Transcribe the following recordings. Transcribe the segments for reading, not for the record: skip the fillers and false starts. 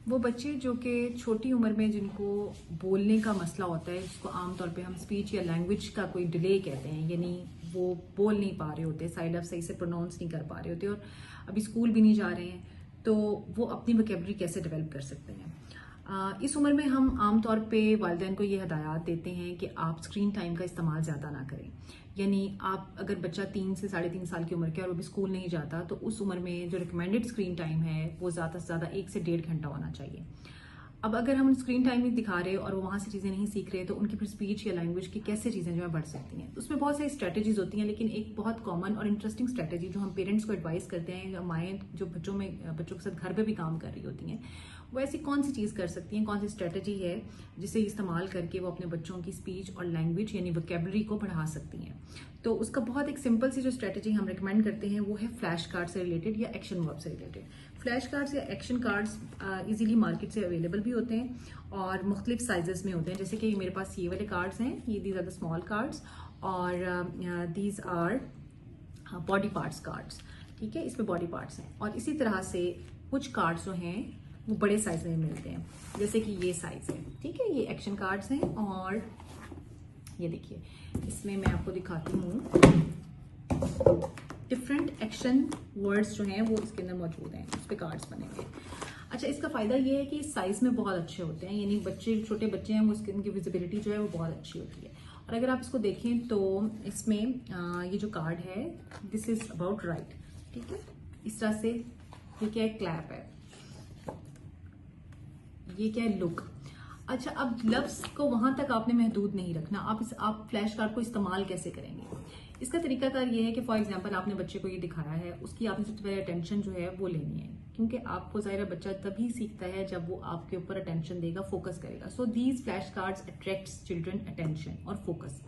वो बच्चे जो कि छोटी उम्र में जिनको बोलने का मसला होता है, जिसको आमतौर पे हम स्पीच या लैंग्वेज का कोई डिले कहते हैं, यानी वो बोल नहीं पा रहे होते, साइड ऑफ सही से प्रोनाउंस नहीं कर पा रहे होते और अभी स्कूल भी नहीं जा रहे हैं, तो वो अपनी वोकेबलरी कैसे डेवलप कर सकते हैं। इस उम्र में हम आमतौर पे वालिदैन को ये हदायत देते हैं कि आप स्क्रीन टाइम का इस्तेमाल ज़्यादा ना करें। यानी आप अगर बच्चा 3 से 3.5 साल की उम्र का और वो भी स्कूल नहीं जाता, तो उस उम्र में जो रिकमेंडेड स्क्रीन टाइम है वो ज़्यादा से ज़्यादा 1 से 1.5 घंटा होना चाहिए। अब अगर हम स्क्रीन टाइम ही दिखा रहे और वो वहाँ से चीज़ें नहीं सीख रहे, तो उनकी फिर स्पीच या लैंग्वेज की कैसे चीज़ें जो है बढ़ सकती हैं। उसमें बहुत सारी स्ट्रैटेजीज होती हैं, लेकिन एक बहुत कॉमन और इंटरेस्टिंग स्ट्रैटेजी जो हम पेरेंट्स को एडवाइस करते हैं, या माएँ जो बच्चों के साथ घर पे भी काम कर रही होती हैं, वो ऐसी कौन सी चीज़ कर सकती हैं, कौन सी स्ट्रैटेजी है जिसे इस्तेमाल करके वो अपने बच्चों की स्पीच और लैंग्वेज यानी वोकेबलरी को बढ़ा सकती हैं। तो उसका बहुत एक सिंपल सी जो स्ट्रैटेजी हम रिकमेंड करते हैं वो है फ्लैश कार्ड से रिलेटेड या एक्शन वर्ब से रिलेटेड। फ्लैश कार्ड्स या एक्शन कार्ड्स इजीली मार्केट से अवेलेबल भी होते हैं और मुख्तलिफ साइजेस में होते हैं। जैसे कि मेरे पास ये वाले कार्ड्स हैं, ये these are the small cards और these are body parts cards. ठीक है, इसमें बॉडी पार्ट्स हैं और इसी तरह से कुछ कार्ड्स जो हैं वो बड़े साइज में मिलते हैं, जैसे कि ये साइज है। ठीक है, ये एक्शन कार्ड्स हैं और ये देखिए, इसमें मैं आपको दिखाती हूँ डिफरेंट एक्शन वर्ड्स जो हैं वो इसके अंदर मौजूद हैं, उस पे कार्ड्स बने हुए हैं। अच्छा, इसका फायदा ये है कि साइज में बहुत अच्छे होते हैं, यानी छोटे बच्चे हैं वो उनकी विजिबिलिटी जो है वो बहुत अच्छी होती है। और अगर आप इसको देखें तो इसमें ये जो कार्ड है, दिस इज अबाउट राइट। ठीक है, इस तरह से ये क्या है, क्लैप है, ये क्या है, लुक। अच्छा, अब लफ्ज को वहां तक आपने महदूद नहीं रखना, आप फ्लैश कार्ड को इस्तेमाल कैसे करेंगे। इसका तरीकाकार ये है कि फॉर एग्जांपल आपने बच्चे को ये दिखाया है, उसकी आपने सबसे पहले अटेंशन जो है वो लेनी है, क्योंकि आपको ज़ाहिर बच्चा तभी सीखता है जब वो आपके ऊपर अटेंशन देगा, फोकस करेगा। So these flash cards attracts children attention और फोकस।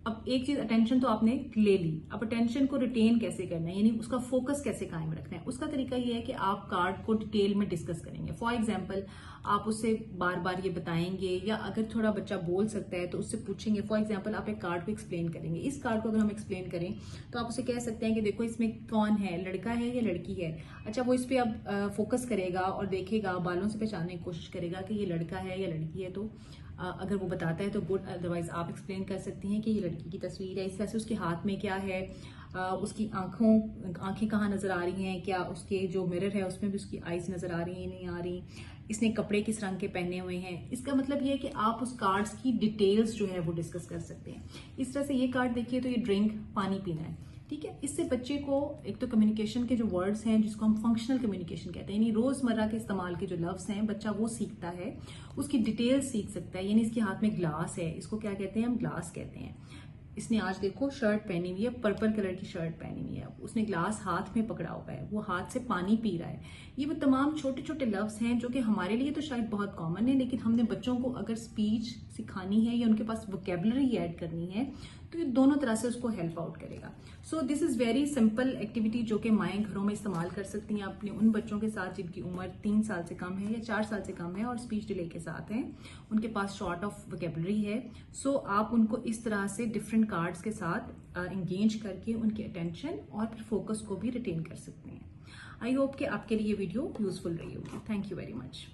अब एक चीज, अटेंशन तो आपने ले ली, अब अटेंशन को रिटेन कैसे करना है, यानी उसका फोकस कैसे कायम रखना है। उसका तरीका ये है कि आप कार्ड को डिटेल में डिस्कस करेंगे। फॉर एग्जांपल आप उससे बार बार ये बताएंगे, या अगर थोड़ा बच्चा बोल सकता है तो उससे पूछेंगे। फॉर एग्जांपल आप एक कार्ड को एक्सप्लेन करेंगे, इस कार्ड को अगर हम एक्सप्लेन करें तो आप उसे कह सकते हैं कि देखो इसमें कौन है, लड़का है या लड़की है। अच्छा, वो इस पर अब फोकस करेगा और देखेगा, बालों से पहचानने की कोशिश करेगा कि ये लड़का है या लड़की है। तो अगर वो बताता है तो गुड, अदरवाइज आप एक्सप्लेन कर सकती हैं कि ये लड़की की तस्वीर है, इस तरह से उसके हाथ में क्या है, उसकी आंखें कहाँ नजर आ रही हैं, क्या उसके जो मिरर है उसमें भी उसकी आईज नजर आ रही हैं, नहीं आ रही, इसने कपड़े किस रंग के पहने हुए हैं। इसका मतलब ये है कि आप उस कार्ड्स की डिटेल्स जो है वो डिस्कस कर सकते हैं। इस तरह से ये कार्ड देखिए, तो ये ड्रिंक, पानी पीना है। ठीक है, इससे बच्चे को एक तो कम्युनिकेशन के जो वर्ड्स हैं जिसको हम फंक्शनल कम्युनिकेशन कहते हैं, यानी रोजमर्रा के इस्तेमाल के जो लफ्ज हैं बच्चा वो सीखता है, उसकी डिटेल्स सीख सकता है। यानी इसके हाथ में ग्लास है, इसको क्या कहते हैं, हम ग्लास कहते हैं। इसने आज देखो शर्ट पहनी हुई है, पर्पल कलर की शर्ट पहनी हुई है, उसने ग्लास हाथ में पकड़ा हुआ है, वो हाथ से पानी पी रहा है। ये वो तमाम छोटे छोटे लफ्ज हैं जो कि हमारे लिए तो शायद बहुत कॉमन है, लेकिन हमने बच्चों को अगर स्पीच सिखानी है या उनके पास वोकेबलरी ऐड करनी है तो ये दोनों तरह से उसको हेल्प आउट करेगा। So this is very simple activity जो कि माएँ घरों में इस्तेमाल कर सकती हैं अपने उन बच्चों के साथ जिनकी उम्र 3 साल से कम है या 4 साल से कम है और स्पीच डिले के साथ हैं, उनके पास शॉर्ट ऑफ वोकेबलरी है। सो आप उनको इस तरह से डिफरेंट कार्ड्स के साथ एंगेज करके उनकी अटेंशन और फिर फोकस को भी रिटेन कर सकते हैं। आई होप कि आपके लिए वीडियो यूजफुल रही होगी। Thank you very much.